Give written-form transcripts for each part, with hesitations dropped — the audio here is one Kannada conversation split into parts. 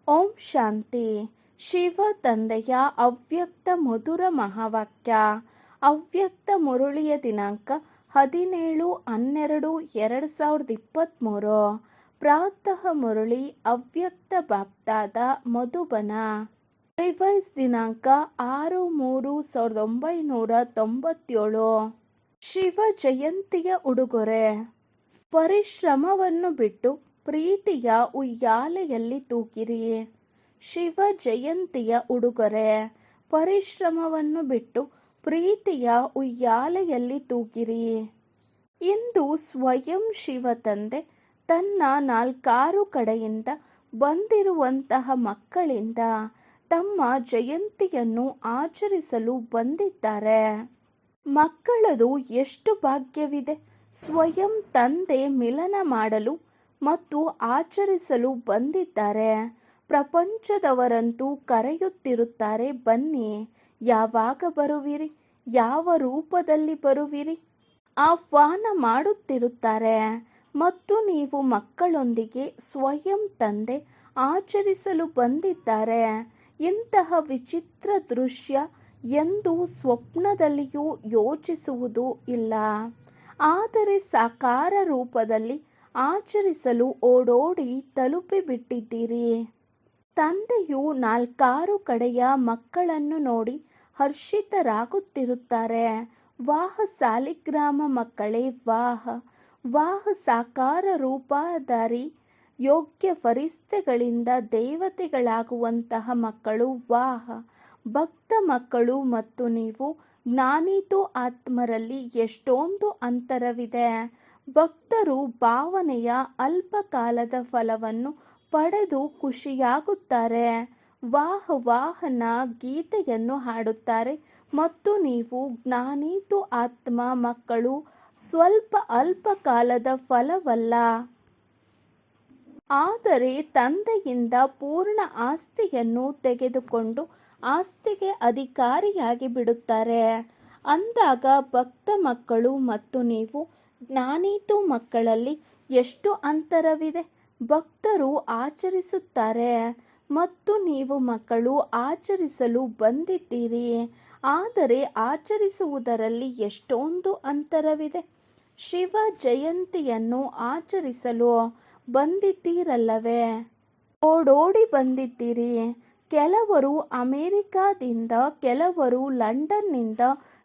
ಓಂ ಶಾಂತಿ. ಶಿವ ತಂದೆಯ ಅವ್ಯಕ್ತ ಮಧುರ ಮಹಾವಾಕ್ಯ. ಅವ್ಯಕ್ತ ಮುರುಳಿಯ ದಿನಾಂಕ 17/12/2023. ಪ್ರಾತಃ ಮುರುಳಿ ಅವ್ಯಕ್ತ ಬಾಪ್ದಾದ ಮಧುಬನ. ರಿವೈಸ್ ದಿನಾಂಕ 6/3/1997. ಶಿವ ಜಯಂತಿಯ ಉಡುಗೊರೆ. ಪರಿಶ್ರಮವನ್ನು ಬಿಟ್ಟು ಪ್ರೀತಿಯ ಉಯ್ಯಾಲೆಯಲ್ಲಿ ತೂಗಿರಿ. ಶಿವ ಜಯಂತಿಯ ಉಡುಗೊರೆ. ಪರಿಶ್ರಮವನ್ನು ಬಿಟ್ಟು ಪ್ರೀತಿಯ ಉಯ್ಯಾಲೆಯಲ್ಲಿ ತೂಗಿರಿ. ಇಂದು ಸ್ವಯಂ ಶಿವ ತಂದೆ ತನ್ನ 4 ಕಡೆಯಿಂದ ಬಂದಿರುವಂತಹ ಮಕ್ಕಳಿಂದ ತಮ್ಮ ಜಯಂತಿಯನ್ನು ಆಚರಿಸಲು ಬಂದಿದ್ದಾರೆ. ಮಕ್ಕಳದು ಎಷ್ಟು ಭಾಗ್ಯವಿದೆ. ಸ್ವಯಂ ತಂದೆ ಮಿಲನ ಮಾಡಲು ಮತ್ತು ಆಚರಿಸಲು ಬಂದಿದ್ದಾರೆ. ಪ್ರಪಂಚದವರಂತೂ ಕರೆಯುತ್ತಿರುತ್ತಾರೆ, ಬನ್ನಿ, ಯಾವಾಗ ಬರುವಿರಿ, ಯಾವ ರೂಪದಲ್ಲಿ ಬರುವಿರಿ, ಆಹ್ವಾನ ಮಾಡುತ್ತಿರುತ್ತಾರೆ. ಮತ್ತು ನೀವು ಮಕ್ಕಳೊಂದಿಗೆ ಸ್ವಯಂ ತಂದೆ ಆಚರಿಸಲು ಬಂದಿದ್ದಾರೆ. ಇಂತಹ ವಿಚಿತ್ರ ದೃಶ್ಯ ಎಂದು ಸ್ವಪ್ನದಲ್ಲಿಯೂ ಯೋಚಿಸುವುದೂ ಇಲ್ಲ. ಆದರೆ ಸಾಕಾರ ರೂಪದಲ್ಲಿ ಆಚರಿಸಲು ಓಡೋಡಿ ತಲುಪಿಬಿಟ್ಟಿದ್ದೀರಿ. ತಂದೆಯು 4 ಕಡೆಯ ಮಕ್ಕಳನ್ನು ನೋಡಿ ಹರ್ಷಿತರಾಗುತ್ತಿರುತ್ತಾರೆ. ವಾಹ್ ಸಾಲಿಗ್ರಾಮ ಮಕ್ಕಳೇ, ವಾಹ್ ವಾಹ್ ಸಾಕಾರ ರೂಪಧಾರಿ ಯೋಗ್ಯ ಫರಿಸ್ತೆಗಳಿಂದ ದೇವತೆಗಳಾಗುವಂತಹ ಮಕ್ಕಳು, ವಾಹ್ ಭಕ್ತ ಮಕ್ಕಳು. ಮತ್ತು ನೀವು ಜ್ಞಾನಿತು ಆತ್ಮರಲ್ಲಿ ಎಷ್ಟೊಂದು ಅಂತರವಿದೆ. ಭಕ್ತರು ಭಾವನೆಯ ಅಲ್ಪ ಕಾಲದ ಫಲವನ್ನು ಪಡೆದು ಖುಷಿಯಾಗುತ್ತಾರೆ. ವಾಹ್ ವಾಹನ ಗೀತೆಯನ್ನು ಹಾಡುತ್ತಾರೆ. ಮತ್ತು ನೀವು ಜ್ಞಾನಿತು ಆತ್ಮ ಮಕ್ಕಳು ಸ್ವಲ್ಪ ಅಲ್ಪ ಕಾಲದ ಫಲವಲ್ಲ, ಆದರೆ ತಂದೆಯಿಂದ ಪೂರ್ಣ ಆಸ್ತಿಯನ್ನು ತೆಗೆದುಕೊಂಡು ಆಸ್ತಿಗೆ ಅಧಿಕಾರಿಯಾಗಿ ಬಿಡುತ್ತಾರೆ. ಅಂದಾಗ ಭಕ್ತ ಮಕ್ಕಳು ಮತ್ತು ನೀವು ಜ್ಞಾನಿತು ಮಕ್ಕಳಲ್ಲಿ ಎಷ್ಟು ಅಂತರವಿದೆ. ಭಕ್ತರು ಆಚರಿಸುತ್ತಾರೆ ಮತ್ತು ನೀವು ಮಕ್ಕಳು ಆಚರಿಸಲು ಬಂದಿದ್ದೀರಿ. ಆದರೆ ಆಚರಿಸುವುದರಲ್ಲಿ ಎಷ್ಟೊಂದು ಅಂತರವಿದೆ. ಶಿವ ಜಯಂತಿಯನ್ನು ಆಚರಿಸಲು ಬಂದಿದ್ದೀರಲ್ಲವೇ, ಓಡೋಡಿ ಬಂದಿದ್ದೀರಿ. ಕೆಲವರು ಅಮೆರಿಕಾದಿಂದ, ಕೆಲವರು ಲಂಡನ್ನಿಂದ,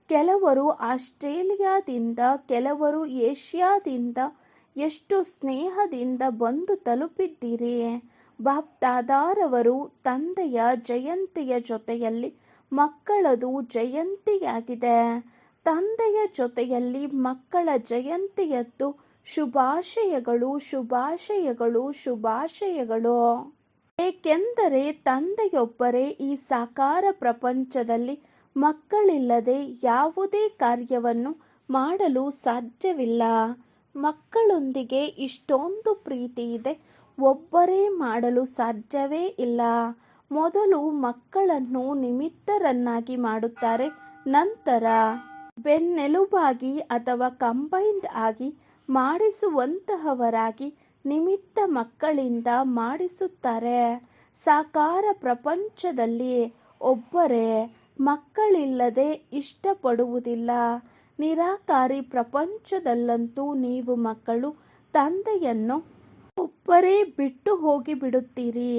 ಕೆಲವರು ಆಸ್ಟ್ರೇಲಿಯಾದಿಂದ, ಕೆಲವರು ಏಷ್ಯಾದಿಂದ ಎಷ್ಟು ಸ್ನೇಹದಿಂದ ಬಂದು ತಲುಪಿದ್ದೀರಿ. ಬಾಪ್ದಾದಾರವರು ತಂದೆಯ ಜಯಂತಿಯ ಜೊತೆಯಲ್ಲಿ ಮಕ್ಕಳದು ಜಯಂತಿಯಾಗಿದೆ. ತಂದೆಯ ಜೊತೆಯಲ್ಲಿ ಮಕ್ಕಳ ಜಯಂತಿಯದ್ದು ಶುಭಾಶಯಗಳು, ಶುಭಾಶಯಗಳು, ಶುಭಾಶಯಗಳು. ಏಕೆಂದರೆ ತಂದೆಯೊಬ್ಬರೇ ಈ ಸಾಕಾರ ಪ್ರಪಂಚದಲ್ಲಿ ಮಕ್ಕಳಿಲ್ಲದೆ ಯಾವುದೇ ಕಾರ್ಯವನ್ನು ಮಾಡಲು ಸಾಧ್ಯವಿಲ್ಲ. ಮಕ್ಕಳೊಂದಿಗೆ ಇಷ್ಟೊಂದು ಪ್ರೀತಿ ಇದೆ, ಒಬ್ಬರೇ ಮಾಡಲು ಸಾಧ್ಯವೇ ಇಲ್ಲ. ಮೊದಲು ಮಕ್ಕಳನ್ನು ನಿಮಿತ್ತರನ್ನಾಗಿ ಮಾಡುತ್ತಾರೆ, ನಂತರ ಬೆನ್ನೆಲುಬಾಗಿ ಅಥವಾ ಕಂಬೈನ್ಡ್ ಆಗಿ ಮಾಡಿಸುವಂತಹವರಾಗಿ ನಿಮಿತ್ತ ಮಕ್ಕಳಿಂದ ಮಾಡಿಸುತ್ತಾರೆ. ಸಾಕಾರ ಪ್ರಪಂಚದಲ್ಲಿ ಒಬ್ಬರೇ ಮಕ್ಕಳಿಲ್ಲದೆ ಇಷ್ಟಪಡುವುದಿಲ್ಲ. ನಿರಾಕಾರಿ ಪ್ರಪಂಚದಲ್ಲಂತೂ ನೀವು ಮಕ್ಕಳು ತಂದೆಯನ್ನು ಒಬ್ಬರೇ ಬಿಟ್ಟು ಹೋಗಿಬಿಡುತ್ತೀರಿ.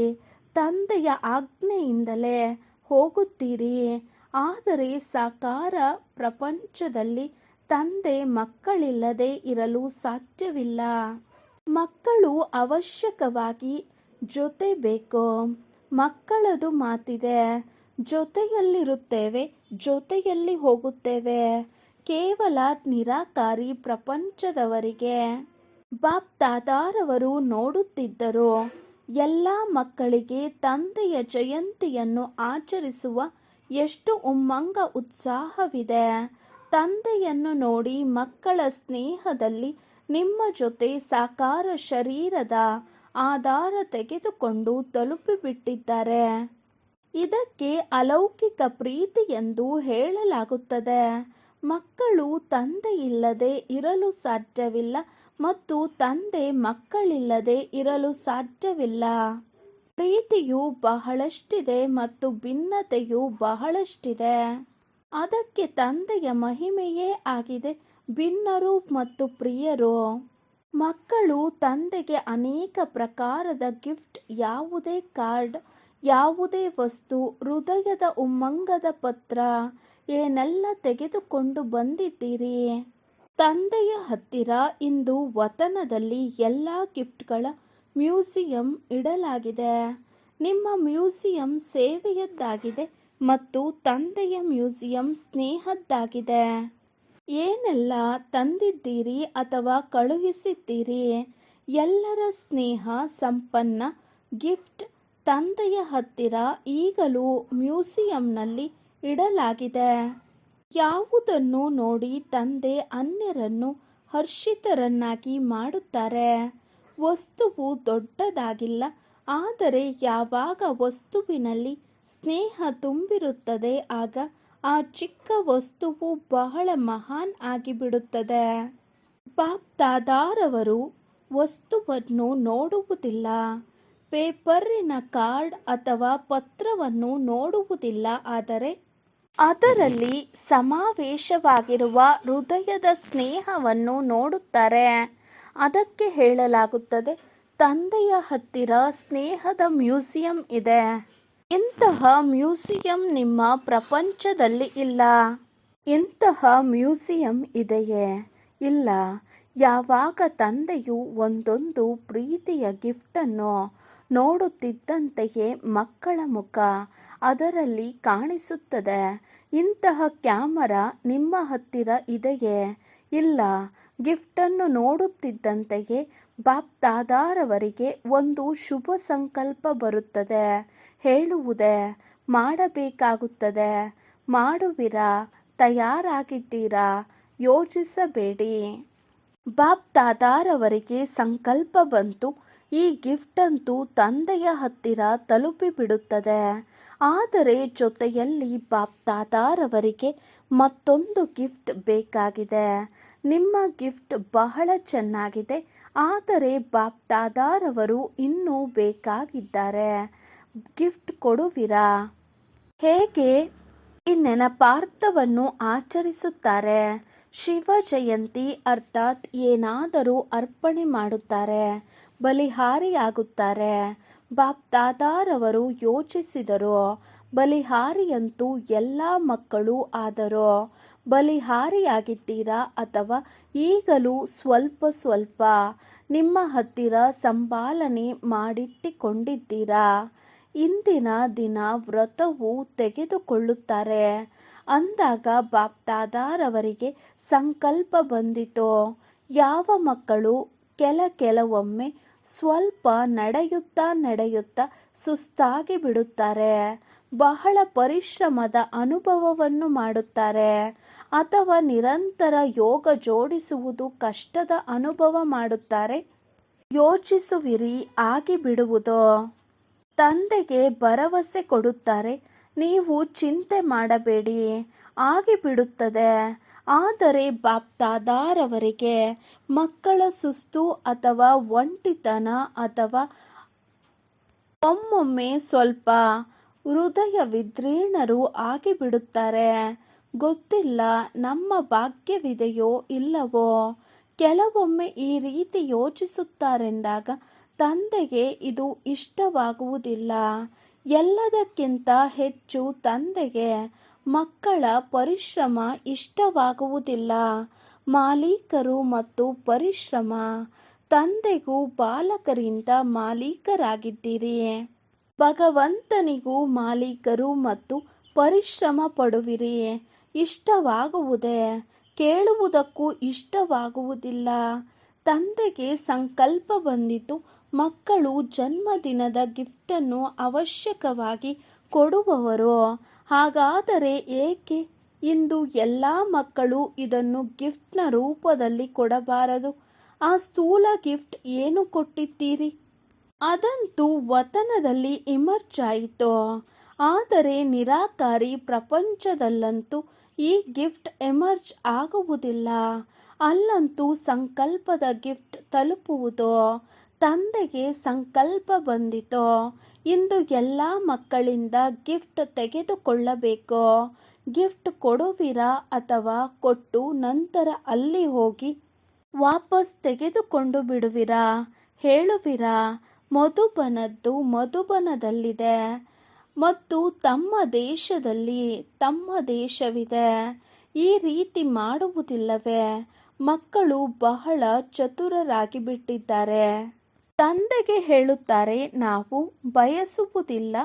ತಂದೆಯ ಆಜ್ಞೆಯಿಂದಲೇ ಹೋಗುತ್ತೀರಿ. ಆದರೆ ಸಾಕಾರ ಪ್ರಪಂಚದಲ್ಲಿ ತಂದೆ ಮಕ್ಕಳಿಲ್ಲದೆ ಇರಲು ಸಾಧ್ಯವಿಲ್ಲ. ಮಕ್ಕಳು ಅವಶ್ಯಕವಾಗಿ ಜೊತೆ ಬೇಕು. ಮಕ್ಕಳದು ಮಾತಿದೆ, ಜೊತೆಯಲ್ಲಿರುತ್ತೇವೆ, ಜೊತೆಯಲ್ಲಿ ಹೋಗುತ್ತೇವೆ. ಕೇವಲ ನಿರಾಕಾರಿ ಪ್ರಪಂಚದವರಿಗೆ ಬಾಪ್ದಾದಾರವರು ನೋಡುತ್ತಿದ್ದರು. ಎಲ್ಲ ಮಕ್ಕಳಿಗೆ ತಂದೆಯ ಜಯಂತಿಯನ್ನು ಆಚರಿಸುವ ಎಷ್ಟು ಉಮ್ಮಂಗ ಉತ್ಸಾಹವಿದೆ. ತಂದೆಯನ್ನು ನೋಡಿ ಮಕ್ಕಳ ಸ್ನೇಹದಲ್ಲಿ ನಿಮ್ಮ ಜೊತೆ ಸಾಕಾರ ಶರೀರದ ಆಧಾರ ತೆಗೆದುಕೊಂಡು ತಲುಪಿಬಿಟ್ಟಿದ್ದಾರೆ. ಇದಕ್ಕೆ ಅಲೌಕಿಕ ಪ್ರೀತಿ ಎಂದು ಹೇಳಲಾಗುತ್ತದೆ. ಮಕ್ಕಳು ತಂದೆಯಿಲ್ಲದೆ ಇರಲು ಸಾಧ್ಯವಿಲ್ಲ ಮತ್ತು ತಂದೆ ಮಕ್ಕಳಿಲ್ಲದೆ ಇರಲು ಸಾಧ್ಯವಿಲ್ಲ. ಪ್ರೀತಿಯು ಬಹಳಷ್ಟಿದೆ ಮತ್ತು ಭಿನ್ನತೆಯು ಬಹಳಷ್ಟಿದೆ. ಅದಕ್ಕೆ ತಂದೆಯ ಮಹಿಮೆಯೇ ಆಗಿದೆ ಭಿನ್ನರು ಮತ್ತು ಪ್ರಿಯರು. ಮಕ್ಕಳು ತಂದೆಗೆ ಅನೇಕ ಪ್ರಕಾರದ ಗಿಫ್ಟ್, ಯಾವುದೇ ಕಾರ್ಡ್, ಯಾವುದೇ ವಸ್ತು, ಹೃದಯದ ಉಮ್ಮಂಗದ ಪತ್ರ, ಏನೆಲ್ಲ ತೆಗೆದುಕೊಂಡು ಬಂದಿದ್ದೀರಿ. ತಂದೆಯ ಹತ್ತಿರ ಇಂದು ವತನದಲ್ಲಿ ಎಲ್ಲ ಗಿಫ್ಟ್ಗಳ ಮ್ಯೂಸಿಯಂ ಇಡಲಾಗಿದೆ. ನಿಮ್ಮ ಮ್ಯೂಸಿಯಂ ಸೇವೆಯದ್ದಾಗಿದೆ ಮತ್ತು ತಂದೆಯ ಮ್ಯೂಸಿಯಂ ಸ್ನೇಹದ್ದಾಗಿದೆ. ಏನೆಲ್ಲ ತಂದಿದ್ದೀರಿ ಅಥವಾ ಕಳುಹಿಸಿದ್ದೀರಿ, ಎಲ್ಲರ ಸ್ನೇಹ ಸಂಪನ್ನ ಗಿಫ್ಟ್ ತಂದೆಯ ಹತ್ತಿರ ಈಗಲೂ ಮ್ಯೂಸಿಯಂನಲ್ಲಿ ಇಡಲಾಗಿದೆ. ಯಾವುದನ್ನು ನೋಡಿ ತಂದೆ ಅನ್ಯರನ್ನು ಹರ್ಷಿತರನ್ನಾಗಿ ಮಾಡುತ್ತಾರೆ. ವಸ್ತುವು ದೊಡ್ಡದಾಗಿಲ್ಲ, ಆದರೆ ಯಾವಾಗ ವಸ್ತುವಿನಲ್ಲಿ ಸ್ನೇಹ ತುಂಬಿರುತ್ತದೆ ಆಗ ಆ ಚಿಕ್ಕ ವಸ್ತುವು ಬಹಳ ಮಹಾನ್ ಆಗಿಬಿಡುತ್ತದೆ. ಬಾಪ್ ದಾದಾರವರು ವಸ್ತುವನ್ನು ನೋಡುವುದಿಲ್ಲ, ಪೇಪರಿನ ಕಾರ್ಡ್ ಅಥವಾ ಪತ್ರವನ್ನು ನೋಡುವುದಿಲ್ಲ, ಆದರೆ ಅದರಲ್ಲಿ ಸಮಾವೇಶವಾಗಿರುವ ಹೃದಯದ ಸ್ನೇಹವನ್ನು ನೋಡುತ್ತಾರೆ. ಅದಕ್ಕೆ ಹೇಳಲಾಗುತ್ತದೆ, ತಂದೆಯ ಹತ್ತಿರ ಸ್ನೇಹದ ಮ್ಯೂಸಿಯಂ ಇದೆ. ಇಂತಹ ಮ್ಯೂಸಿಯಂ ನಿಮ್ಮ ಪ್ರಪಂಚದಲ್ಲಿ ಇಲ್ಲ. ಇಂತಹ ಮ್ಯೂಸಿಯಂ ಇದೆಯೇ? ಇಲ್ಲ. ಯಾವಾಗ ತಂದೆಯು ಒಂದೊಂದು ಪ್ರೀತಿಯ ಗಿಫ್ಟನ್ನು ನೋಡುತ್ತಿದ್ದಂತೆಯೇ ಮಕ್ಕಳ ಮುಖ ಅದರಲ್ಲಿ ಕಾಣಿಸುತ್ತದೆ. ಇಂತಹ ಕ್ಯಾಮರಾ ನಿಮ್ಮ ಹತ್ತಿರ ಇದೆಯೇ? ಇಲ್ಲ. ಗಿಫ್ಟನ್ನು ನೋಡುತ್ತಿದ್ದಂತೆಯೇ ಬಾಪ್ ದಾದಾರವರಿಗೆ ಒಂದು ಶುಭ ಸಂಕಲ್ಪ ಬರುತ್ತದೆ. ಹೇಳುವುದೇ ಮಾಡಬೇಕಾಗುತ್ತದೆ. ಮಾಡುವಿರಾ? ತಯಾರಾಗಿದ್ದೀರಾ? ಯೋಚಿಸಬೇಡಿ. ಬಾಪ್ ದಾದಾರವರಿಗೆ ಸಂಕಲ್ಪ ಬಂತು, ಈ ಗಿಫ್ಟ್ ಅಂತೂ ತಂದೆಯ ಹತ್ತಿರ ತಲುಪಿಬಿಡುತ್ತದೆ. ಆದರೆ ಜೊತೆಯಲ್ಲಿ ಬಾಪ್ ದಾದಾರವರಿಗೆ ಮತ್ತೊಂದು ಗಿಫ್ಟ್ ಬೇಕಾಗಿದೆ. ನಿಮ್ಮ ಗಿಫ್ಟ್ ಬಹಳ ಚೆನ್ನಾಗಿದೆ, ಆದರೆ ಬಾಪ್ ದಾದಾರವರು ಇನ್ನೂ ಬೇಕಾಗಿದ್ದಾರೆ. ಗಿಫ್ಟ್ ಕೊಡುವಿರಾ? ಹೇಗೆ ಈ ನೆನಪಾರ್ಥವನ್ನು ಆಚರಿಸುತ್ತಾರೆ? ಶಿವ ಜಯಂತಿ ಅರ್ಥಾತ್ ಏನಾದರೂ ಅರ್ಪಣೆ ಮಾಡುತ್ತಾರೆ, ಬಲಿಹಾರಿಯಾಗುತ್ತಾರೆ. ಬಾಪ್ ದಾದಾರವರು ಯೋಚಿಸಿದರು, ಬಲಿಹಾರಿಯಂತೂ ಎಲ್ಲ ಮಕ್ಕಳು ಆದರೂ ಬಲಿಹಾರಿಯಾಗಿದ್ದೀರಾ ಅಥವಾ ಈಗಲೂ ಸ್ವಲ್ಪ ಸ್ವಲ್ಪ ನಿಮ್ಮ ಹತ್ತಿರ ಸಂಭಾಲನೆ ಮಾಡಿಟ್ಟಿಕೊಂಡಿದ್ದೀರಾ? ಇಂದಿನ ದಿನ ವ್ರತವು ತೆಗೆದುಕೊಳ್ಳುತ್ತಾರೆ ಅಂದಾಗ ಬಾಪ್ ದಾದಾರವರಿಗೆ ಸಂಕಲ್ಪ ಬಂದಿತು. ಯಾವ ಮಕ್ಕಳು ಕೆಲವೊಮ್ಮೆ ಸ್ವಲ್ಪ ನಡೆಯುತ್ತಾ ಸುಸ್ತಾಗಿ ಬಿಡುತ್ತಾರೆ, ಬಹಳ ಪರಿಶ್ರಮದ ಅನುಭವವನ್ನು ಮಾಡುತ್ತಾರೆ, ಅಥವಾ ನಿರಂತರ ಯೋಗ ಜೋಡಿಸುವುದು ಕಷ್ಟದ ಅನುಭವ ಮಾಡುತ್ತಾರೆ, ಯೋಚಿಸುವಿರಿ ಆಗಿಬಿಡುವುದು. ತಂದೆಗೆ ಭರವಸೆ ಕೊಡುತ್ತಾರೆ, ನೀವು ಚಿಂತೆ ಮಾಡಬೇಡಿ, ಆಗಿಬಿಡುತ್ತದೆ. ಆದರೆ ಬಾಪ್ ದಾದಾರವರಿಗೆ ಮಕ್ಕಳ ಸುಸ್ತು ಅಥವಾ ಒಂಟಿತನ ಅಥವಾ ಒಮ್ಮೊಮ್ಮೆ ಸ್ವಲ್ಪ ಹೃದಯ ವಿದ್ರೀಣರು ಆಗಿಬಿಡುತ್ತಾರೆ. ಗೊತ್ತಿಲ್ಲ ನಮ್ಮ ಭಾಗ್ಯವಿದೆಯೋ ಇಲ್ಲವೋ. ಕೆಲವೊಮ್ಮೆ ಈ ರೀತಿ ಯೋಚಿಸುತ್ತಾರೆಂದಾಗ ತಂದೆಗೆ ಇದು ಇಷ್ಟವಾಗುವುದಿಲ್ಲ. ಎಲ್ಲದಕ್ಕಿಂತ ಹೆಚ್ಚು ತಂದೆಗೆ ಮಕ್ಕಳ ಪರಿಶ್ರಮ ಇಷ್ಟವಾಗುವುದಿಲ್ಲ. ಮಾಲೀಕರು ಮತ್ತು ಪರಿಶ್ರಮ. ತಂದೆಗೂ ಬಾಲಕರಿಂದ ಮಾಲೀಕರಾಗಿದ್ದೀರಿ, ಭಗವಂತನಿಗೂ ಮಾಲೀಕರು ಮತ್ತು ಪರಿಶ್ರಮ ಪಡುವಿರಿ. ಇಷ್ಟವಾಗುವುದೇ? ಕೇಳುವುದಕ್ಕೂ ಇಷ್ಟವಾಗುವುದಿಲ್ಲ. ತಂದೆಗೆ ಸಂಕಲ್ಪ ಬಂದಿತು, ಮಕ್ಕಳು ಜನ್ಮದಿನದ ಗಿಫ್ಟನ್ನು ಅವಶ್ಯಕವಾಗಿ ಕೊಡುವವರು. ಹಾಗಾದರೆ ಏಕೆ ಇಂದು ಎಲ್ಲ ಮಕ್ಕಳು ಇದನ್ನು ಗಿಫ್ಟ್ನ ರೂಪದಲ್ಲಿ ಕೊಡಬಾರದು? ಆ ಸ್ಥೂಲ ಗಿಫ್ಟ್ ಏನು ಕೊಟ್ಟಿದ್ದೀರಿ? ಅದಂತೂ ವತನದಲ್ಲಿ ಇಮರ್ಜ್ ಆಯಿತು. ಆದರೆ ನಿರಾಕಾರಿ ಪ್ರಪಂಚದಲ್ಲಂತೂ ಈ ಗಿಫ್ಟ್ ಎಮರ್ಜ್ ಆಗುವುದಿಲ್ಲ. ಅಲ್ಲಂತೂ ಸಂಕಲ್ಪದ ಗಿಫ್ಟ್ ತಲುಪುವುದು. ತಂದೆಗೆ ಸಂಕಲ್ಪ ಬಂದಿತೋ ಇಂದು ಎಲ್ಲ ಮಕ್ಕಳಿಂದ ಗಿಫ್ಟ್ ತೆಗೆದುಕೊಳ್ಳಬೇಕು. ಗಿಫ್ಟ್ ಕೊಡುವಿರಾ ಅಥವಾ ಕೊಟ್ಟು ನಂತರ ಅಲ್ಲಿ ಹೋಗಿ ವಾಪಸ್ ತೆಗೆದುಕೊಂಡು ಬಿಡುವಿರಾ? ಹೇಳುವಿರಾ ಮಧುಬನದ್ದು ಮಧುಬನದಲ್ಲಿದೆ ಮತ್ತು ತಮ್ಮ ದೇಶದಲ್ಲಿ ತಮ್ಮ ದೇಶವಿದೆ. ಈ ರೀತಿ ಮಾಡುವುದಿಲ್ಲವೇ? ಮಕ್ಕಳು ಬಹಳ ಚತುರರಾಗಿ ಬಿಟ್ಟಿದ್ದಾರೆ. ತಂದೆಗೆ ಹೇಳುತ್ತಾರೆ ನಾವು ಬಯಸುವುದಿಲ್ಲ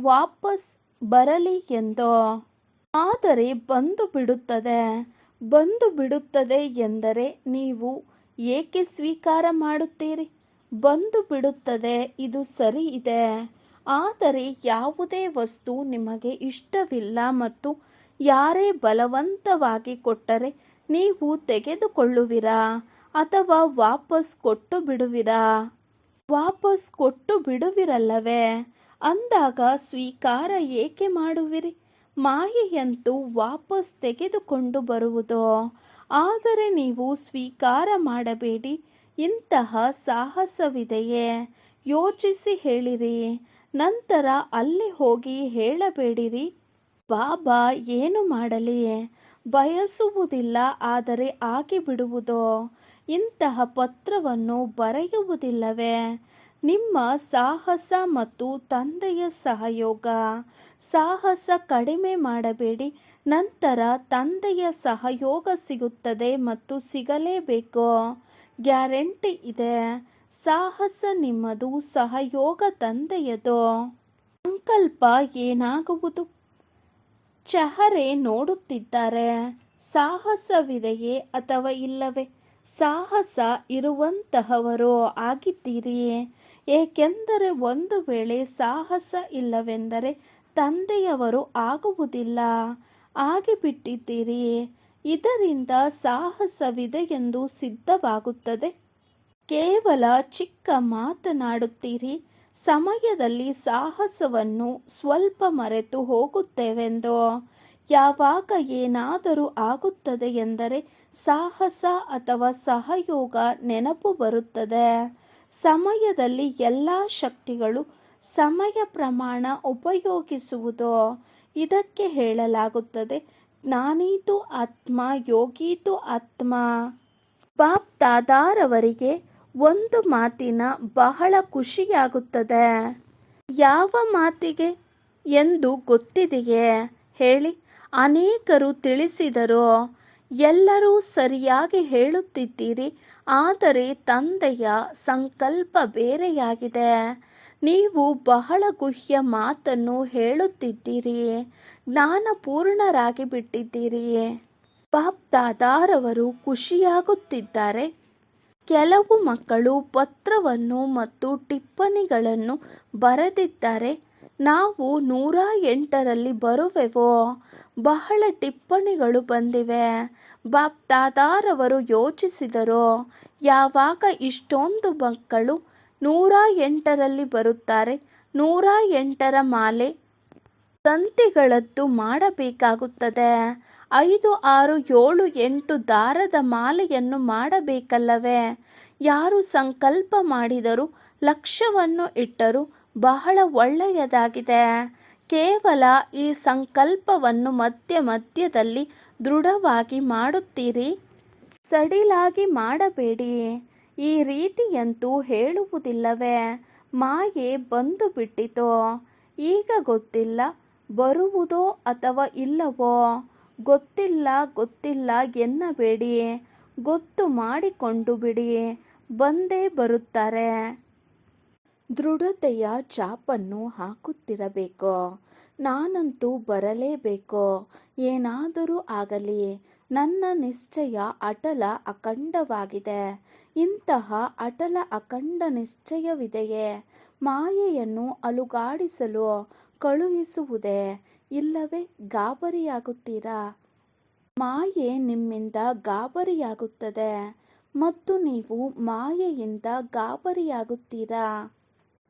ವಾಪಸ್ ಬರಲಿ ಎಂದು. ಆದರೆ ಬಂದು ಬಿಡುತ್ತದೆ. ಬಂದು ಬಿಡುತ್ತದೆ ಎಂದರೆ ನೀವು ಏಕೆ ಸ್ವೀಕಾರ ಮಾಡುತ್ತೀರಿ? ಬಂದು ಬಿಡುತ್ತದೆ, ಇದು ಸರಿ ಇದೆ. ಆದರೆ ಯಾವುದೇ ವಸ್ತು ನಿಮಗೆ ಇಷ್ಟವಿಲ್ಲ ಮತ್ತು ಯಾರೇ ಬಲವಂತವಾಗಿ ಕೊಟ್ಟರೆ ನೀವು ತೆಗೆದುಕೊಳ್ಳುವಿರಾ ಅಥವಾ ವಾಪಸ್ ಕೊಟ್ಟು ಬಿಡುವಿರಾ? ವಾಪಸ್ ಕೊಟ್ಟು ಬಿಡುವಿರಲ್ಲವೇ? ಅಂದಾಗ ಸ್ವೀಕಾರ ಏಕೆ ಮಾಡುವಿರಿ? ಮಾಯೆಯಂತೂ ವಾಪಸ್ ತೆಗೆದುಕೊಂಡು ಬರುವುದು. ಆದರೆ ನೀವು ಸ್ವೀಕಾರ ಮಾಡಬೇಡಿ. ಇಂತಹ ಸಾಹಸವಿದೆಯೇ? ಯೋಚಿಸಿ ಹೇಳಿರಿ. ನಂತರ ಅಲ್ಲಿ ಹೋಗಿ ಹೇಳಬೇಡಿರಿ ಬಾಬಾ ಏನು ಮಾಡಲಿ ಬಯಸುವುದಿಲ್ಲ ಆದರೆ ಆಗಿಬಿಡುವುದು. ಇಂತಹ ಪತ್ರವನ್ನು ಬರೆಯುವುದಿಲ್ಲವೇ? ನಿಮ್ಮ ಸಾಹಸ ಮತ್ತು ತಂದೆಯ ಸಹಯೋಗ. ಸಾಹಸ ಕಡಿಮೆ ಮಾಡಬೇಡಿ. ನಂತರ ತಂದೆಯ ಸಹಯೋಗ ಸಿಗುತ್ತದೆ ಮತ್ತು ಸಿಗಲೇಬೇಕು. ಗ್ಯಾರಂಟಿ ಇದೆ. ಸಾಹಸ ನಿಮ್ಮದು, ಸಹಯೋಗ ತಂದೆಯದು. ಸಂಕಲ್ಪ ಏನಾಗುವುದು? ಚಹರೆ ನೋಡುತ್ತಿದ್ದಾರೆ. ಸಾಹಸವಿದೆಯೇ ಅಥವಾ ಇಲ್ಲವೇ? ಸಾಹಸ ಇರುವಂತಹವರು ಆಗಿದ್ದೀರಿ. ಏಕೆಂದರೆ ಒಂದು ವೇಳೆ ಸಾಹಸ ಇಲ್ಲವೆಂದರೆ ತಂದೆಯವರು ಆಗುವುದಿಲ್ಲ. ಆಗಿಬಿಟ್ಟಿದ್ದೀರಿ. ಇದರಿಂದ ಸಾಹಸವಿದೆ ಎಂದು ಸಿದ್ಧವಾಗುತ್ತದೆ. ಕೇವಲ ಚಿಕ್ಕ ಮಾತನಾಡುತ್ತೀರಿ. ಸಮಯದಲ್ಲಿ ಸಾಹಸವನ್ನು ಸ್ವಲ್ಪ ಮರೆತು ಹೋಗುತ್ತೇವೆಂದು. ಯಾವಾಗ ಏನಾದರೂ ಆಗುತ್ತದೆ ಎಂದರೆ ಸಾಹಸ ಅಥವಾ ಸಹಯೋಗ ನೆನಪು ಬರುತ್ತದೆ. ಸಮಯದಲ್ಲಿ ಎಲ್ಲ ಶಕ್ತಿಗಳು ಸಮಯ ಪ್ರಮಾಣ ಉಪಯೋಗಿಸುವುದು. ಇದಕ್ಕೆ ಹೇಳಲಾಗುತ್ತದೆ ಜ್ಞಾನೀತು ಆತ್ಮ, ಯೋಗೀತು ಆತ್ಮ. ಬಾಪ್ ದಾದಾರವರಿಗೆ ಒಂದು ಮಾತಿನ ಬಹಳ ಖುಷಿಯಾಗುತ್ತದೆ. ಯಾವ ಮಾತಿಗೆ ಎಂದು ಗೊತ್ತಿದೆಯೇ? ಹೇಳಿ. ಅನೇಕರು ತಿಳಿಸಿದರು. ಎಲ್ಲರೂ ಸರಿಯಾಗಿ ಹೇಳುತ್ತಿದ್ದೀರಿ. ಆದರೆ ತಂದೆಯ ಸಂಕಲ್ಪ ಬೇರೆಯಾಗಿದೆ. ನೀವು ಬಹಳ ಗುಹ್ಯ ಮಾತನ್ನು ಹೇಳುತ್ತಿದ್ದೀರಿ. ಜ್ಞಾನಪೂರ್ಣರಾಗಿ ಬಿಟ್ಟಿದ್ದೀರಿ. ಬಾಪ್ ದಾದಾರವರು ಖುಷಿಯಾಗುತ್ತಿದ್ದಾರೆ. ಕೆಲವು ಮಕ್ಕಳು ಪತ್ರವನ್ನು ಮತ್ತು ಟಿಪ್ಪಣಿಗಳನ್ನು ಬರೆದಿದ್ದಾರೆ. ನಾವು 108ರಲ್ಲಿ ಬರುವೆವೋ? ಬಹಳ ಟಿಪ್ಪಣಿಗಳು ಬಂದಿವೆ. ಬಾಪ್ ದಾದಾರವರು ಯೋಚಿಸಿದರು ಯಾವಾಗ ಇಷ್ಟೊಂದು ಮಕ್ಕಳು 108ರಲ್ಲಿ ಬರುತ್ತಾರೆ. 108ರ ಮಾಲೆ ತಂತಿಗಳದ್ದು ಮಾಡಬೇಕಾಗುತ್ತದೆ. 5, 6, 7, 8 ದಾರದ ಮಾಲೆಯನ್ನು ಮಾಡಬೇಕಲ್ಲವೇ? ಯಾರು ಸಂಕಲ್ಪ ಮಾಡಿದರೂ ಲಕ್ಷ್ಯವನ್ನು ಇಟ್ಟರೂ ಬಹಳ ಒಳ್ಳೆಯದಾಗಿದೆ. ಕೇವಲ ಈ ಸಂಕಲ್ಪವನ್ನು ಮಧ್ಯದಲ್ಲಿ ದೃಢವಾಗಿ ಮಾಡುತ್ತೀರಿ. ಸಡಿಲಾಗಿ ಮಾಡಬೇಡಿ. ಈ ರೀತಿಯಂತೂ ಹೇಳುವುದಿಲ್ಲವೇ? ಮಾಯೆ ಬಂದು ಬಿಟ್ಟಿತೋ? ಈಗ ಗೊತ್ತಿಲ್ಲ ಬರುವುದೋ ಅಥವಾ ಇಲ್ಲವೋ? ಗೊತ್ತಿಲ್ಲ ಎನ್ನಬೇಡಿ. ಗೊತ್ತು ಮಾಡಿಕೊಂಡು ಬಿಡಿ. ಬಂದೇ ಬರುತ್ತಾರೆ. ದೃಢತೆಯ ಛಾಪನ್ನು ಹಾಕುತ್ತಿರಬೇಕು. ನಾನಂತೂ ಬರಲೇಬೇಕು. ಏನಾದರೂ ಆಗಲಿ. ನನ್ನ ನಿಶ್ಚಯ ಅಟಲ ಅಖಂಡವಾಗಿದೆ. ಇಂತಹ ಅಟಲ ಅಖಂಡ ನಿಶ್ಚಯವಿದೆಯೇ? ಮಾಯೆಯನ್ನು ಅಲುಗಾಡಿಸಲು ಕಳುಹಿಸುವುದೇ? ಇಲ್ಲವೇ ಗಾಬರಿಯಾಗುತ್ತೀರಾ? ಮಾಯೆ ನಿಮ್ಮಿಂದ ಗಾಬರಿಯಾಗುತ್ತದೆ ಮತ್ತು ನೀವು ಮಾಯೆಯಿಂದ ಗಾಬರಿಯಾಗುತ್ತೀರಾ?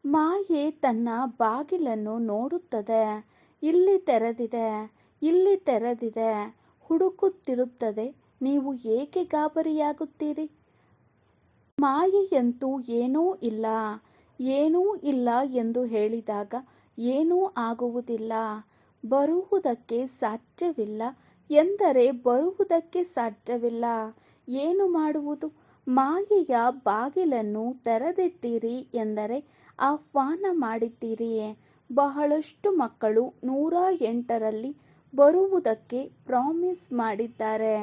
ಮಾಯೆ ತನ್ನ ಬಾಗಿಲನ್ನು ನೋಡುತ್ತದೆ. ಇಲ್ಲಿ ತೆರೆದಿದೆ, ಇಲ್ಲಿ ತೆರೆದಿದೆ ಹುಡುಕುತ್ತಿರುತ್ತದೆ. ನೀವು ಏಕೆ ಗಾಬರಿಯಾಗುತ್ತೀರಿ? ಮಾಯೆಯಂತೂ ಏನೂ ಇಲ್ಲ, ಏನೂ ಇಲ್ಲ ಎಂದು ಹೇಳಿದಾಗ ಏನೂ ಆಗುವುದಿಲ್ಲ. ಬರುವುದಕ್ಕೆ ಸಾಧ್ಯವಿಲ್ಲ ಎಂದರೆ ಬರುವುದಕ್ಕೆ ಸಾಧ್ಯವಿಲ್ಲ. ಏನು ಮಾಡುವುದು? ಮಾಯೆಯ ಬಾಗಿಲನ್ನು ತೆರೆದಿದ್ದೀರಿ ಎಂದರೆ ಆಹ್ವಾನ ಮಾಡಿದ್ದೀರಿ. ಬಹಳಷ್ಟು ಮಕ್ಕಳು 108ರಲ್ಲಿ ಬರುವುದಕ್ಕೆ ಪ್ರಾಮಿಸ್ ಮಾಡಿದ್ದಾರೆ.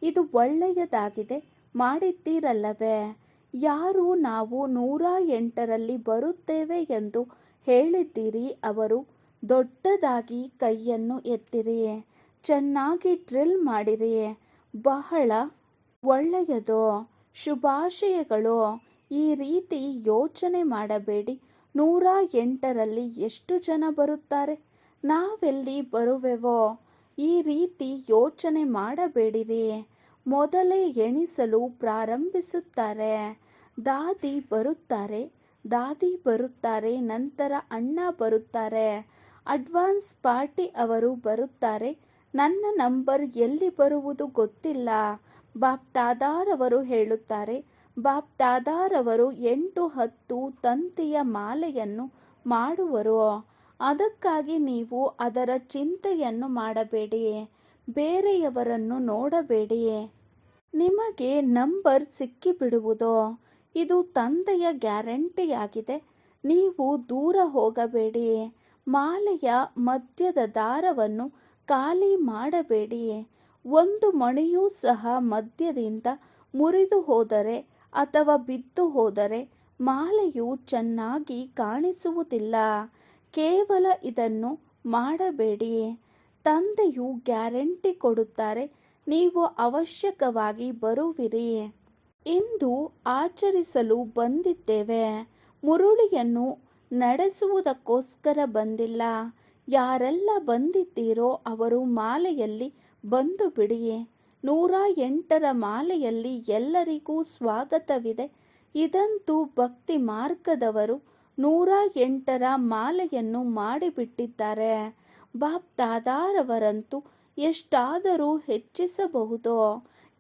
ಇದು ಒಳ್ಳೆಯದಾಗಿದೆ, ಮಾಡಿದ್ದೀರಲ್ಲವೇ? ಯಾರು ನಾವು 108ರಲ್ಲಿ ಬರುತ್ತೇವೆ ಎಂದು ಹೇಳಿದ್ದೀರಿ ಅವರು ದೊಡ್ಡದಾಗಿ ಕೈಯನ್ನು ಎತ್ತಿರಿ, ಚೆನ್ನಾಗಿ ಡ್ರಿಲ್ ಮಾಡಿರಿ. ಬಹಳ ಒಳ್ಳೆಯದು, ಶುಭಾಶಯಗಳು. ಈ ರೀತಿ ಯೋಚನೆ ಮಾಡಬೇಡಿ, 108ರಲ್ಲಿ ಎಷ್ಟು ಜನ ಬರುತ್ತಾರೆ, ನಾವೆಲ್ಲಿ ಬರುವೆವೋ, ಈ ರೀತಿ ಯೋಚನೆ ಮಾಡಬೇಡಿರಿ. ಮೊದಲೇ ಎಣಿಸಲು ಪ್ರಾರಂಭಿಸುತ್ತಾರೆ. ದಾದಿ ಬರುತ್ತಾರೆ, ನಂತರ ಅಣ್ಣ ಬರುತ್ತಾರೆ, ಅಡ್ವಾನ್ಸ್ ಪಾರ್ಟಿ ಅವರು ಬರುತ್ತಾರೆ. ನನ್ನ ನಂಬರ್ ಎಲ್ಲಿ ಬರುವುದು ಗೊತ್ತಿಲ್ಲ. ಬಾಪ್ ದಾದಾರವರು ಹೇಳುತ್ತಾರೆ. ಬಾಪ್ ದಾದಾರವರು 8-10 ತಂತಿಯ ಮಾಲೆಯನ್ನು ಮಾಡುವರು. ಅದಕ್ಕಾಗಿ ನೀವು ಅದರ ಚಿಂತೆಯನ್ನು ಮಾಡಬೇಡಿ, ಬೇರೆಯವರನ್ನು ನೋಡಬೇಡಿ. ನಿಮಗೆ ನಂಬರ್ ಸಿಕ್ಕಿಬಿಡುವುದು. ಇದು ತಂದೆಯ ಗ್ಯಾರಂಟಿಯಾಗಿದೆ. ನೀವು ದೂರ ಹೋಗಬೇಡಿ. ಮಾಲೆಯ ಮಧ್ಯದ ದಾರವನ್ನು ಖಾಲಿ ಮಾಡಬೇಡಿ. ಒಂದು ಮಣಿಯೂ ಸಹ ಮಧ್ಯದಿಂದ ಮುರಿದು ಹೋದರೆ ಅಥವಾ ಬಿದ್ದು ಹೋದರೆ ಮಾಲೆಯು ಚೆನ್ನಾಗಿ ಕಾಣಿಸುವುದಿಲ್ಲ. ಕೇವಲ ಇದನ್ನು ಮಾಡಬೇಡಿ. ತಂದೆಯು ಗ್ಯಾರಂಟಿ ಕೊಡುತ್ತಾರೆ, ನೀವು ಅವಶ್ಯಕವಾಗಿ ಬರುವಿರಿ. ಇಂದು ಆಚರಿಸಲು ಬಂದಿದ್ದೇವೆ, ಮುರುಳಿಯನ್ನು ನಡೆಸುವುದಕ್ಕೋಸ್ಕರ ಬಂದಿಲ್ಲ. ಯಾರೆಲ್ಲ ಬಂದಿದ್ದೀರೋ ಅವರು ಮಾಲೆಯಲ್ಲಿ ಬಂದು ಬಿಡಿ. 108ರ ಮಾಲೆಯಲ್ಲಿ ಎಲ್ಲರಿಗೂ ಸ್ವಾಗತವಿದೆ. ಇದಂತೂ ಭಕ್ತಿ ಮಾರ್ಗದವರು 108ರ ಮಾಲೆಯನ್ನು ಮಾಡಿಬಿಟ್ಟಿದ್ದಾರೆ. ಬಾಪ್ ದಾದಾರವರಂತೂ ಎಷ್ಟಾದರೂ ಹೆಚ್ಚಿಸಬಹುದು.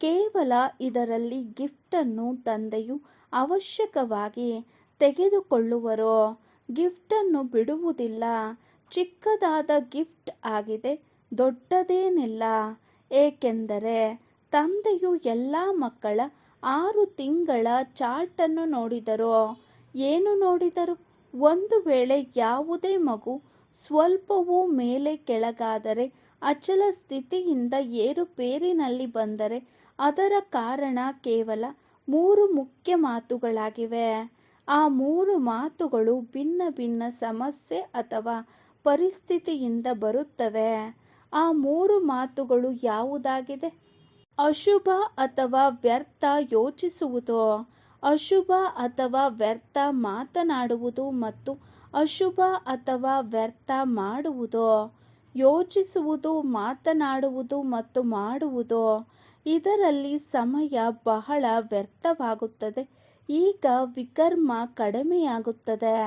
ಕೇವಲ ಇದರಲ್ಲಿ ಗಿಫ್ಟನ್ನು ತಂದೆಯು ಅವಶ್ಯಕವಾಗಿ ತೆಗೆದುಕೊಳ್ಳುವರು. ಗಿಫ್ಟನ್ನು ಬಿಡುವುದಿಲ್ಲ. ಚಿಕ್ಕದಾದ ಗಿಫ್ಟ್ ಆಗಿದೆ, ದೊಡ್ಡದೇನಿಲ್ಲ. ಏಕೆಂದರೆ ತಂದೆಯು ಎಲ್ಲ ಮಕ್ಕಳ 6 ತಿಂಗಳ ಚಾರ್ಟನ್ನು ನೋಡಿದರು. ಏನು ನೋಡಿದರು? ಒಂದು ವೇಳೆ ಯಾವುದೇ ಮಗು ಸ್ವಲ್ಪವೂ ಮೇಲೆ ಕೆಳಗಾದರೆ, ಅಚಲ ಸ್ಥಿತಿಯಿಂದ ಏರುಪೇರಿನಲ್ಲಿ ಬಂದರೆ ಅದರ ಕಾರಣ ಕೇವಲ 3 ಮುಖ್ಯ ಮಾತುಗಳಾಗಿವೆ. ಆ 3 ಮಾತುಗಳು ಭಿನ್ನ ಭಿನ್ನ ಸಮಸ್ಯೆ ಅಥವಾ ಪರಿಸ್ಥಿತಿಯಿಂದ ಬರುತ್ತವೆ. ಆ 3 ಮಾತುಗಳು ಯಾವುದಾಗಿದೆ? ಅಶುಭ ಅಥವಾ ವ್ಯರ್ಥ ಯೋಚಿಸುವುದು, ಅಶುಭ ಅಥವಾ ವ್ಯರ್ಥ ಮಾತನಾಡುವುದು ಮತ್ತು ಅಶುಭ ಅಥವಾ ವ್ಯರ್ಥ ಮಾಡುವುದು. ಯೋಚಿಸುವುದು, ಮಾತನಾಡುವುದು ಮತ್ತು ಮಾಡುವುದು, ಇದರಲ್ಲಿ ಸಮಯ ಬಹಳ ವ್ಯರ್ಥವಾಗುತ್ತದೆ. ಈಗ ವಿಕರ್ಮ ಕಡಿಮೆಯಾಗುತ್ತದೆ,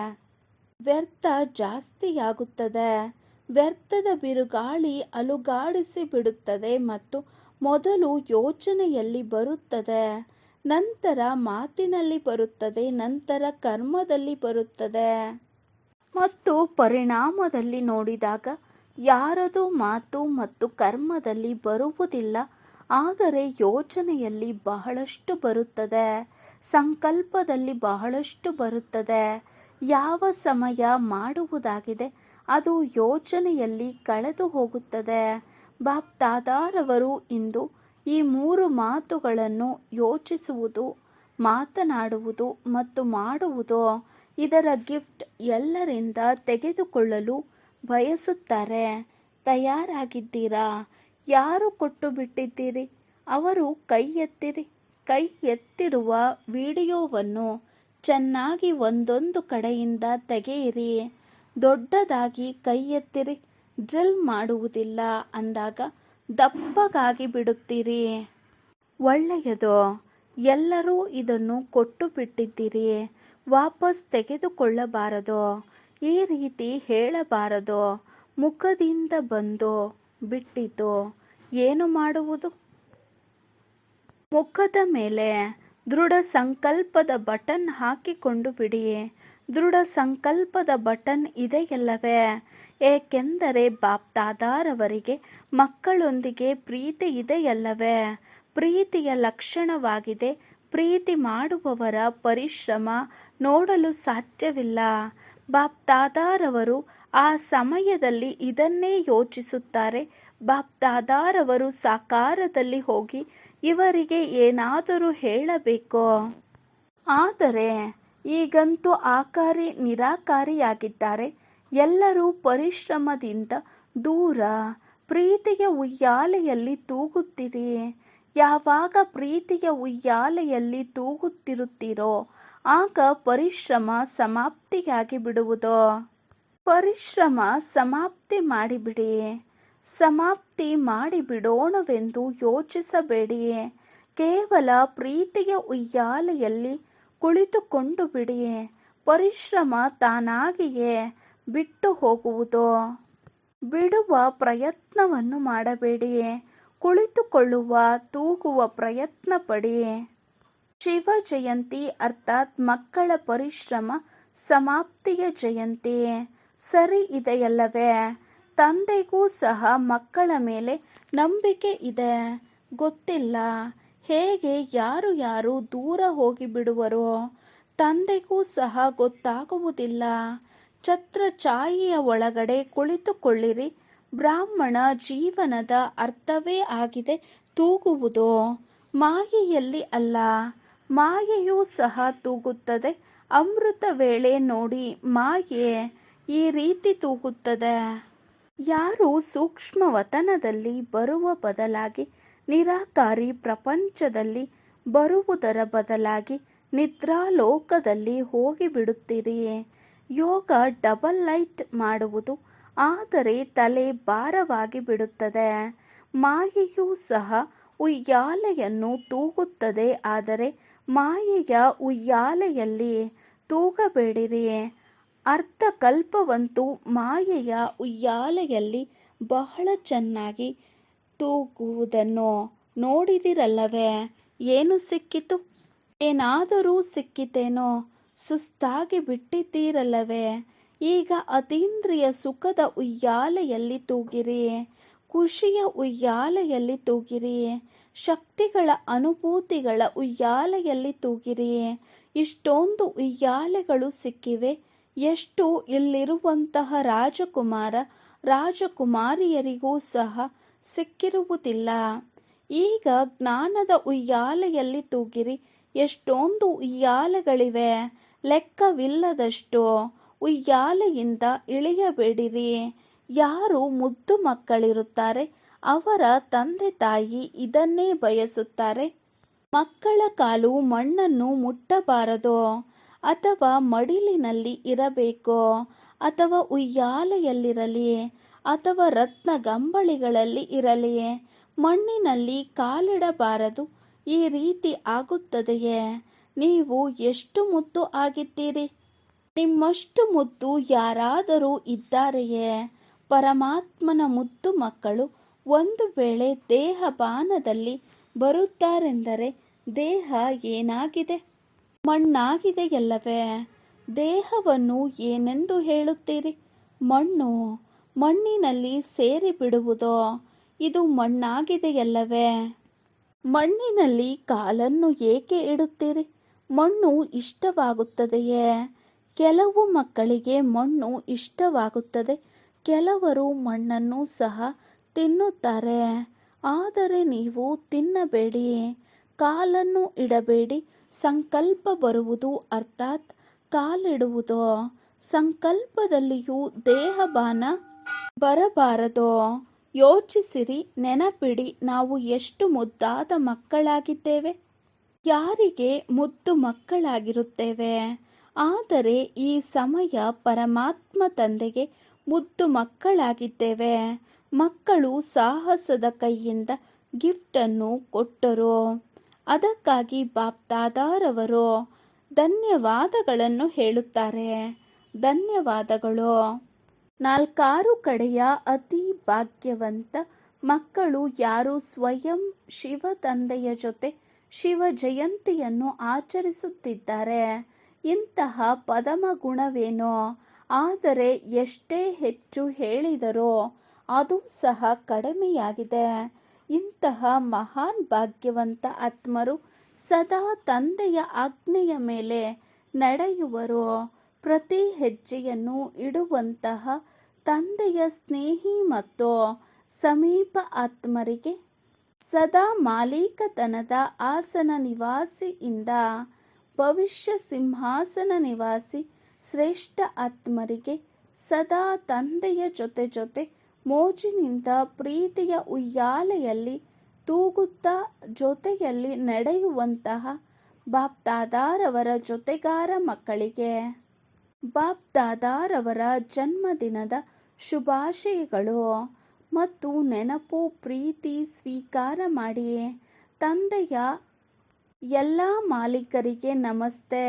ವ್ಯರ್ಥ ಜಾಸ್ತಿಯಾಗುತ್ತದೆ. ವ್ಯರ್ಥದ ಬಿರುಗಾಳಿ ಅಲುಗಾಡಿಸಿ ಬಿಡುತ್ತದೆ ಮತ್ತು ಮೊದಲು ಯೋಚನೆಯಲ್ಲಿ ಬರುತ್ತದೆ, ನಂತರ ಮಾತಿನಲ್ಲಿ ಬರುತ್ತದೆ, ನಂತರ ಕರ್ಮದಲ್ಲಿ ಬರುತ್ತದೆ ಮತ್ತು ಪರಿಣಾಮದಲ್ಲಿ ನೋಡಿದಾಗ ಯಾರದೂ ಮಾತು ಮತ್ತು ಕರ್ಮದಲ್ಲಿ ಬರುವುದಿಲ್ಲ. ಆದರೆ ಯೋಚನೆಯಲ್ಲಿ ಬಹಳಷ್ಟು ಬರುತ್ತದೆ, ಸಂಕಲ್ಪದಲ್ಲಿ ಬಹಳಷ್ಟು ಬರುತ್ತದೆ. ಯಾವ ಸಮಯ ಮಾಡುವುದಾಗಿದೆ ಅದು ಯೋಚನೆಯಲ್ಲಿ ಕಳೆದು ಹೋಗುತ್ತದೆ. ಬಾಪ್ ದಾದಾರವರು ಇಂದು ಈ 3 ಮಾತುಗಳನ್ನು ಯೋಚಿಸುವುದು, ಮಾತನಾಡುವುದು ಮತ್ತು ಮಾಡುವುದು, ಇದರ ಗಿಫ್ಟ್ ಎಲ್ಲರಿಂದ ತೆಗೆದುಕೊಳ್ಳಲು ಬಯಸುತ್ತಾರೆ. ತಯಾರಾಗಿದ್ದೀರಾ? ಯಾರು ಕೊಟ್ಟು ಬಿಟ್ಟಿದ್ದೀರಿ? ಅವರು ಕೈ ಎತ್ತಿರಿ. ಕೈ ಎತ್ತಿರುವ ವಿಡಿಯೋವನ್ನು ಚೆನ್ನಾಗಿ ಒಂದೊಂದು ಕಡೆಯಿಂದ ತೆಗೆಯಿರಿ. ದೊಡ್ಡದಾಗಿ ಕೈ ಎತ್ತಿರಿ. ಡ್ರಿಲ್ ಮಾಡುವುದಿಲ್ಲ ಅಂದಾಗ ದಪ್ಪಗಾಗಿ ಬಿಡುತ್ತೀರಿ. ಒಳ್ಳೆಯದು, ಎಲ್ಲರೂ ಇದನ್ನು ಕೊಟ್ಟು ಬಿಟ್ಟಿದ್ದೀರಿ, ವಾಪಸ್ ತೆಗೆದುಕೊಳ್ಳಬಾರದು. ಈ ರೀತಿ ಹೇಳಬಾರದು. ಮುಖದಿಂದ ಬಂದು ಬಿಟ್ಟಿತು, ಏನು ಮಾಡುವುದು? ಮುಖದ ಮೇಲೆ ದೃಢ ಸಂಕಲ್ಪದ ಬಟನ್ ಹಾಕಿಕೊಂಡು ಬಿಡಿ. ದೃಢ ಸಂಕಲ್ಪದ ಬಟನ್ ಇದೆಯಲ್ಲವೇ? ಏಕೆಂದರೆ ಬಾಪ್ದಾದಾರವರಿಗೆ ಮಕ್ಕಳೊಂದಿಗೆ ಪ್ರೀತಿ ಇದೆಯಲ್ಲವೇ? ಪ್ರೀತಿಯ ಲಕ್ಷಣವಾಗಿದೆ. ಪ್ರೀತಿ ಮಾಡುವವರ ಪರಿಶ್ರಮ ನೋಡಲು ಸಾಧ್ಯವಿಲ್ಲ. ಬಾಪ್ದಾದಾರವರು ಆ ಸಮಯದಲ್ಲಿ ಇದನ್ನೇ ಯೋಚಿಸುತ್ತಾರೆ. ಬಾಪ್ದಾದಾರವರು ಸಾಕಾರದಲ್ಲಿ ಹೋಗಿ ಇವರಿಗೆ ಏನಾದರೂ ಹೇಳಬೇಕು. ಆದರೆ ಈಗಂತೂ ಆಕಾರಿ ನಿರಾಕಾರಿಯಾಗಿದ್ದಾರೆ. ಎಲ್ಲರೂ ಪರಿಶ್ರಮದಿಂದ ದೂರ. ಪ್ರೀತಿಯ ಉಯ್ಯಾಲೆಯಲ್ಲಿ ತೂಗುತ್ತೀರಿ. ಯಾವಾಗ ಪ್ರೀತಿಯ ಉಯ್ಯಾಲೆಯಲ್ಲಿ ತೂಗುತ್ತಿರುತ್ತೀರೋ ಆಗ ಪರಿಶ್ರಮ ಸಮಾಪ್ತಿಯಾಗಿ ಬಿಡುವುದು. ಪರಿಶ್ರಮ ಸಮಾಪ್ತಿ ಮಾಡಿಬಿಡಿ. ಸಮಾಪ್ತಿ ಮಾಡಿಬಿಡೋಣವೆಂದು ಯೋಚಿಸಬೇಡಿ. ಕೇವಲ ಪ್ರೀತಿಯ ಉಯ್ಯಾಲೆಯಲ್ಲಿ ಕುಳಿತುಕೊಂಡು ಬಿಡಿ. ಪರಿಶ್ರಮ ತಾನಾಗಿಯೇ ಬಿಟ್ಟು ಹೋಗುವುದು. ಬಿಡುವ ಪ್ರಯತ್ನವನ್ನು ಮಾಡಬೇಡಿ. ಕುಳಿತುಕೊಳ್ಳುವ ತೂಗುವ ಪ್ರಯತ್ನ ಪಡಿ. ಶಿವ ಜಯಂತಿ ಅರ್ಥಾತ್ ಮಕ್ಕಳ ಪರಿಶ್ರಮ ಸಮಾಪ್ತಿಯ ಜಯಂತಿ. ಸರಿ ಇದೆಯಲ್ಲವೇ? ತಂದೆಗೂ ಸಹ ಮಕ್ಕಳ ಮೇಲೆ ನಂಬಿಕೆ ಇದೆ. ಗೊತ್ತಿಲ್ಲ ಹೇಗೆ ಯಾರು ಯಾರು ದೂರ ಹೋಗಿಬಿಡುವರೋ ತಂದೆಗೂ ಸಹ ಗೊತ್ತಾಗುವುದಿಲ್ಲ. ಛತ್ರ ಛಾಯೆಯ ಒಳಗಡೆ ಕುಳಿತುಕೊಳ್ಳಿರಿ. ಬ್ರಾಹ್ಮಣ ಜೀವನದ ಅರ್ಥವೇ ಆಗಿದೆ ತೂಗುವುದು. ಮಾಯೆಯಲ್ಲಿ ಅಲ್ಲ. ಮಾಯೆಯೂ ಸಹ ತೂಗುತ್ತದೆ. ಅಮೃತ ವೇಳೆ ನೋಡಿ ಮಾಯೆ ಈ ರೀತಿ ತೂಗುತ್ತದೆ. ಯಾರು ಸೂಕ್ಷ್ಮ ವತನದಲ್ಲಿ ಬರುವ ಬದಲಾಗಿ ನಿರಾಕಾರಿ ಪ್ರಪಂಚದಲ್ಲಿ ಬರುವುದರ ಬದಲಾಗಿ ನಿದ್ರಾಲೋಕದಲ್ಲಿ ಹೋಗಿಬಿಡುತ್ತೀರಿ. ಯೋಗ ಡಬಲ್ ಲೈಟ್ ಮಾಡುವುದು. ಆದರೆ ತಲೆ ಭಾರವಾಗಿ ಬಿಡುತ್ತದೆ. ಮಾಯೆಯೂ ಸಹ ಉಯ್ಯಾಲೆಯನ್ನು ತೂಗುತ್ತದೆ. ಆದರೆ ಮಾಯೆಯ ಉಯ್ಯಾಲೆಯಲ್ಲಿ ತೂಗಬೇಡಿರಿ. ಅರ್ಧಕಲ್ಪವಂತೂ ಮಾಯೆಯ ಉಯ್ಯಾಲೆಯಲ್ಲಿ ಬಹಳ ಚೆನ್ನಾಗಿ ತೂಗುವುದನ್ನು ನೋಡಿದಿರಲ್ಲವೇ? ಏನು ಸಿಕ್ಕಿತು? ಏನಾದರೂ ಸಿಕ್ಕಿತೇನೋ? ಸುಸ್ತಾಗಿ ಬಿಟ್ಟಿದ್ದೀರಲ್ಲವೇ? ಈಗ ಅತೀಂದ್ರಿಯ ಸುಖದ ಉಯ್ಯಾಲೆಯಲ್ಲಿ ತೂಗಿರಿ. ಖುಷಿಯ ಉಯ್ಯಾಲೆಯಲ್ಲಿ ತೂಗಿರಿ. ಶಕ್ತಿಗಳ ಅನುಭೂತಿಗಳ ಉಯ್ಯಾಲೆಯಲ್ಲಿ ತೂಗಿರಿ. ಇಷ್ಟೊಂದು ಉಯ್ಯಾಲೆಗಳು ಸಿಕ್ಕಿವೆ. ಎಷ್ಟು ಇಲ್ಲಿರುವಂತಹ ರಾಜಕುಮಾರ ರಾಜಕುಮಾರಿಯರಿಗೂ ಸಹ ಸಿಕ್ಕಿರುವುದಿಲ್ಲ. ಈಗ ಜ್ಞಾನದ ಉಯ್ಯಾಲೆಯಲ್ಲಿ ತೂಗಿರಿ. ಎಷ್ಟೊಂದು ಉಯ್ಯಾಲೆಗಳಿವೆ. ಲೆಕ್ಕವಿಲ್ಲದಷ್ಟು. ಉಯ್ಯಾಲೆಯಿಂದ ಇಳಿಯಬೇಡಿರಿ. ಯಾರು ಮುದ್ದು ಮಕ್ಕಳಿರುತ್ತಾರೆ ಅವರ ತಂದೆ ತಾಯಿ ಇದನ್ನೇ ಬಯಸುತ್ತಾರೆ. ಮಕ್ಕಳ ಕಾಲು ಮಣ್ಣನ್ನು ಮುಟ್ಟಬಾರದು. ಅಥವಾ ಮಡಿಲಿನಲ್ಲಿ ಇರಬೇಕು. ಅಥವಾ ಉಯ್ಯಾಲೆಯಲ್ಲಿರಲಿ. ಅಥವಾ ರತ್ನಗಂಬಳಿಗಳಲ್ಲಿ ಇರಲಿ. ಮಣ್ಣಿನಲ್ಲಿ ಕಾಲಿಡಬಾರದು. ಈ ರೀತಿ ಆಗುತ್ತದೆಯೇ? ನೀವು ಎಷ್ಟು ಮುದ್ದು ಆಗಿದ್ದೀರಿ? ನಿಮ್ಮಷ್ಟು ಮುದ್ದು ಯಾರಾದರೂ ಇದ್ದಾರೆಯೇ? ಪರಮಾತ್ಮನ ಮುದ್ದು ಮಕ್ಕಳು ಒಂದು ವೇಳೆ ದೇಹಬಾನದಲ್ಲಿ ಬರುತ್ತಾರೆಂದರೆ ದೇಹ ಏನಾಗಿದೆ? ಮಣ್ಣಾಗಿದೆಯಲ್ಲವೇ? ದೇಹವನ್ನು ಏನೆಂದು ಹೇಳುತ್ತೀರಿ? ಮಣ್ಣು. ಮಣ್ಣಿನಲ್ಲಿ ಸೇರಿಬಿಡುವುದು. ಇದು ಮಣ್ಣಾಗಿದೆಯಲ್ಲವೇ? ಮಣ್ಣಿನಲ್ಲಿ ಕಾಲನ್ನು ಏಕೆ ಇಡುತ್ತೀರಿ? ಮಣ್ಣು ಇಷ್ಟವಾಗುತ್ತದೆಯೇ? ಕೆಲವು ಮಕ್ಕಳಿಗೆ ಮಣ್ಣು ಇಷ್ಟವಾಗುತ್ತದೆ. ಕೆಲವರು ಮಣ್ಣನ್ನು ಸಹ ತಿನ್ನುತ್ತಾರೆ. ಆದರೆ ನೀವು ತಿನ್ನಬೇಡಿ. ಕಾಲನ್ನು ಇಡಬೇಡಿ. ಸಂಕಲ್ಪ ಬರುವುದು ಅರ್ಥಾತ್ ಕಾಲಿಡುವುದು. ಸಂಕಲ್ಪದಲ್ಲಿಯೂ ದೇಹಬಾನ ಬರಬಾರದು. ಯೋಚಿಸಿರಿ. ನೆನಪಿಡಿ, ನಾವು ಎಷ್ಟು ಮುದ್ದಾದ ಮಕ್ಕಳಾಗಿದ್ದೇವೆ. ಯಾರಿಗೆ ಮುದ್ದು ಮಕ್ಕಳಾಗಿರುತ್ತೇವೆ. ಆದರೆ ಈ ಸಮಯ ಪರಮಾತ್ಮ ತಂದೆಗೆ ಮುದ್ದು ಮಕ್ಕಳಾಗಿದ್ದೇವೆ. ಮಕ್ಕಳು ಸಾಹಸದ ಕೈಯಿಂದ ಗಿಫ್ಟನ್ನು ಕೊಟ್ಟರು. ಅದಕ್ಕಾಗಿ ಬಾಪ್ದಾದಾರವರು ಧನ್ಯವಾದಗಳನ್ನು ಹೇಳುತ್ತಾರೆ. ಧನ್ಯವಾದಗಳು. 4 ಕಡೆಯ ಅತಿ ಭಾಗ್ಯವಂತ ಮಕ್ಕಳು ಯಾರು ಸ್ವಯಂ ಶಿವ ತಂದೆಯ ಜೊತೆ ಶಿವ ಜಯಂತಿಯನ್ನು ಆಚರಿಸುತ್ತಿದ್ದಾರೆ. ಇಂತಹ ಪರಮ ಗುಣವೇನೋ, ಆದರೆ ಎಷ್ಟೇ ಹೆಚ್ಚು ಹೇಳಿದರೂ ಅದು ಸಹ ಕಡಿಮೆಯಾಗಿದೆ. ಇಂತಹ ಮಹಾನ್ ಭಾಗ್ಯವಂತ ಆತ್ಮರು ಸದಾ ತಂದೆಯ ಆಜ್ಞೆಯ ಮೇಲೆ ನಡೆಯುವರು. ಪ್ರತಿ ಹೆಜ್ಜೆಯನ್ನು ಇಡುವಂತಹ ತಂದೆಯ ಸ್ನೇಹಿ ಮತ್ತು ಸಮೀಪ ಆತ್ಮರಿಗೆ, ಸದಾ ಮಾಲೀಕತನದ ಆಸನ ನಿವಾಸಿಯಿಂದ ಭವಿಷ್ಯ ಸಿಂಹಾಸನ ನಿವಾಸಿ ಶ್ರೇಷ್ಠ ಆತ್ಮರಿಗೆ, ಸದಾ ತಂದೆಯ ಜೊತೆ ಮೋಜಿನಿಂದ ಪ್ರೀತಿಯ ಉಯ್ಯಾಲೆಯಲ್ಲಿ ತೂಗುತ್ತಾ ಜೊತೆಯಲ್ಲಿ ನಡೆಯುವಂತಹ ಬಾಪ್ದಾದಾರವರ ಜೊತೆಗಾರ ಮಕ್ಕಳಿಗೆ ಬಾಪ್ದಾದಾರವರ ಜನ್ಮದಿನದ ಶುಭಾಶಯಗಳು ಮತ್ತು ನೆನಪು. ಪ್ರೀತಿ ಸ್ವೀಕಾರ ಮಾಡಿ. ತಂದೆಯ ಎಲ್ಲ ಮಾಲೀಕರಿಗೆ ನಮಸ್ತೆ.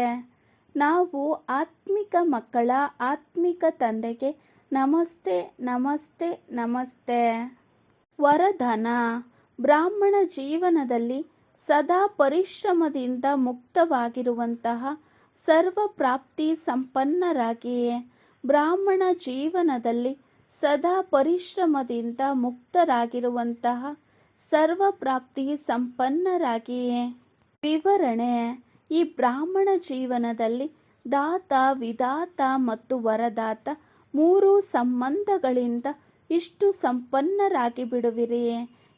ನಾವು ಆತ್ಮಿಕ ಮಕ್ಕಳ ಆತ್ಮಿಕ ತಂದೆಗೆ ನಮಸ್ತೆ ನಮಸ್ತೆ ನಮಸ್ತೆ. ವರದಾನ: ಬ್ರಾಹ್ಮಣ ಜೀವನದಲ್ಲಿ ಸದಾ ಪರಿಶ್ರಮದಿಂದ ಮುಕ್ತವಾಗಿರುವಂತಹ ಸರ್ವ ಪ್ರಾಪ್ತಿ ಸಂಪನ್ನರಾಗಿ. ಬ್ರಾಹ್ಮಣ ಜೀವನದಲ್ಲಿ ಸದಾ ಪರಿಶ್ರಮದಿಂದ ಮುಕ್ತರಾಗಿರುವಂತಹ ಸರ್ವ ಪ್ರಾಪ್ತಿ ಸಂಪನ್ನರಾಗಿ. ವಿವರಣೆ: ಈ ಬ್ರಾಹ್ಮಣ ಜೀವನದಲ್ಲಿ ದಾತ, ವಿಧಾತ ಮತ್ತು ವರದಾತ ಮೂರು ಸಂಬಂಧಗಳಿಂದ ಇಷ್ಟು ಸಂಪನ್ನರಾಗಿ ಬಿಡುವಿರಿ.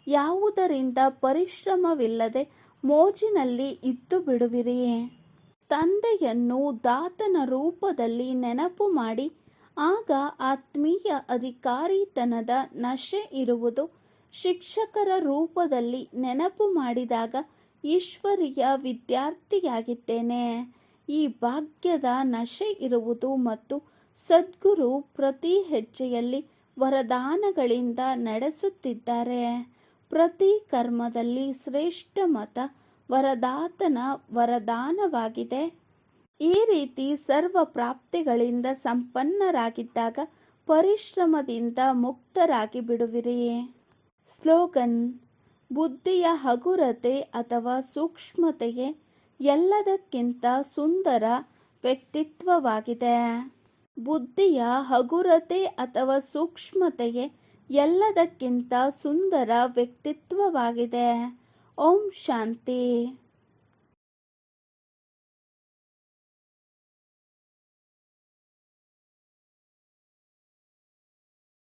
ಯಾವುದರಿಂದ ಪರಿಶ್ರಮವಿಲ್ಲದೆ ಮೋಜಿನಲ್ಲಿ ಇದ್ದು ಬಿಡುವಿರಿ. ತಂದೆಯನ್ನು ದಾತನ ರೂಪದಲ್ಲಿ ನೆನಪು ಮಾಡಿ. ಆಗ ಆತ್ಮೀಯ ಅಧಿಕಾರಿತನದ ನಶೆ ಇರುವುದು. ಶಿಕ್ಷಕರ ರೂಪದಲ್ಲಿ ನೆನಪು ಮಾಡಿದಾಗ ಈಶ್ವರೀಯ ವಿದ್ಯಾರ್ಥಿಯಾಗಿದ್ದೇನೆ, ಈ ಭಾಗ್ಯದ ನಶೆ ಇರುವುದು. ಮತ್ತು ಸದ್ಗುರು ಪ್ರತಿ ಹೆಜ್ಜೆಯಲ್ಲಿ ವರದಾನಗಳಿಂದ ನಡೆಸುತ್ತಿದ್ದಾರೆ. ಪ್ರತಿ ಕರ್ಮದಲ್ಲಿ ಶ್ರೇಷ್ಠ ಮತ ವರದಾತನ ವರದಾನವಾಗಿದೆ. ಈ ರೀತಿ ಸರ್ವ ಪ್ರಾಪ್ತಿಗಳಿಂದ ಸಂಪನ್ನರಾಗಿದ್ದಾಗ ಪರಿಶ್ರಮದಿಂದ ಮುಕ್ತರಾಗಿ ಬಿಡುವಿರಿ. ಸ್ಲೋಗನ್: ಬುದ್ಧಿಯ ಹಗುರತೆ ಅಥವಾ ಸೂಕ್ಷ್ಮತೆಯೇ ಎಲ್ಲದಕ್ಕಿಂತ ಸುಂದರ ವ್ಯಕ್ತಿತ್ವವಾಗಿದೆ. ಬುದ್ಧಿಯ ಹಗುರತೆ ಅಥವಾ ಸೂಕ್ಷ್ಮತೆಯೇ ಎಲ್ಲದಕ್ಕಿಂತ ಸುಂದರ ವ್ಯಕ್ತಿತ್ವವಾಗಿದೆ. ಓಂ ಶಾಂತಿ.